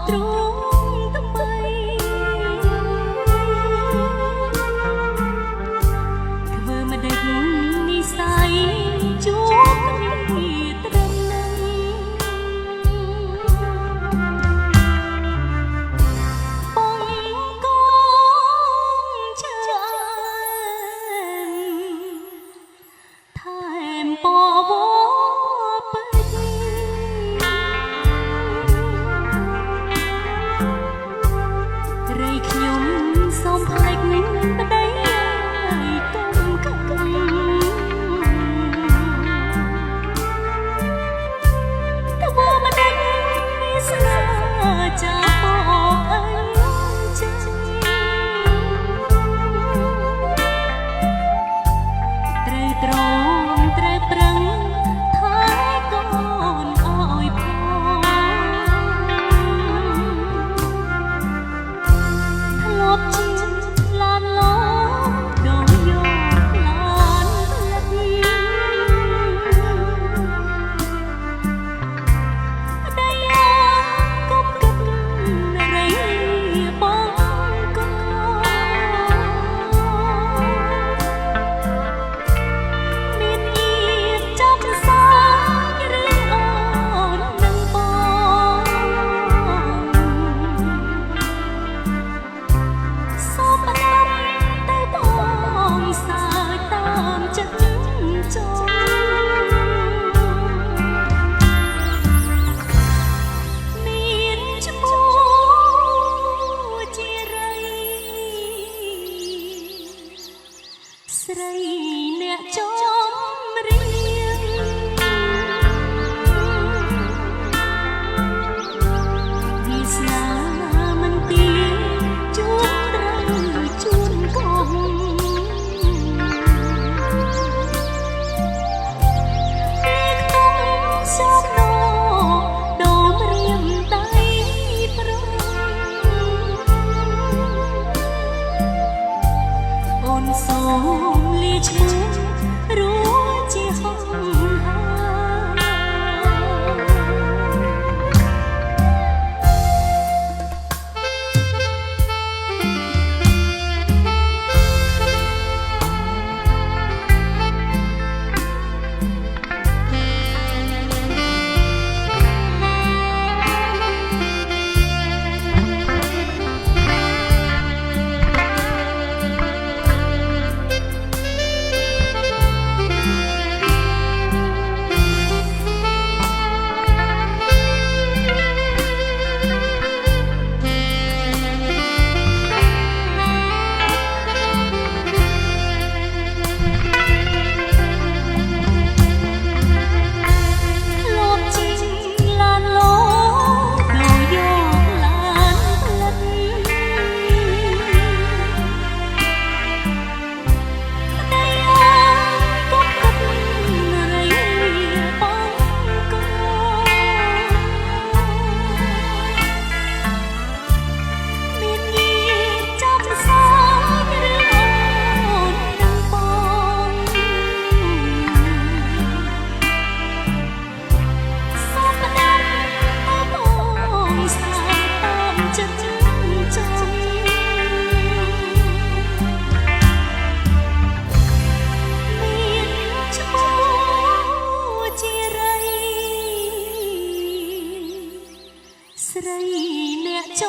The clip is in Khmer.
ទ្រង់ថ្មីធ្វើមកដឹកនិស័យជួបគ្នាត្រឹមនឹងបងកងច្រើនថែមពវពេញខ្ញុំសូមផ្លេចប្តីកុំកឹងតែបើមិនដឹងវាស្នាចាបងអើយចាត្រូវត្រង់ត្រូវប្រឹងថែកូនអើយផងធ្លាប់ជាឡានឡោដោយយកឡានផ្លិតតែយកគប់គិតរៃបងកូនមានញាតិចាប់សាយរឿងអូននឹងបងសូមអត់តែបងសើចតាមចិត្តចង់មានឈ្មោះជារីស្រីអ្នកចំរៀងវាស្នាមិនទៀងជួបត្រូវជួនកុំពេលខ្ទង់សូមណោដូមរៀមដៃប្រងអូនសូមលាឈ្មោះរួចជាហងហើស្រីអ្នកច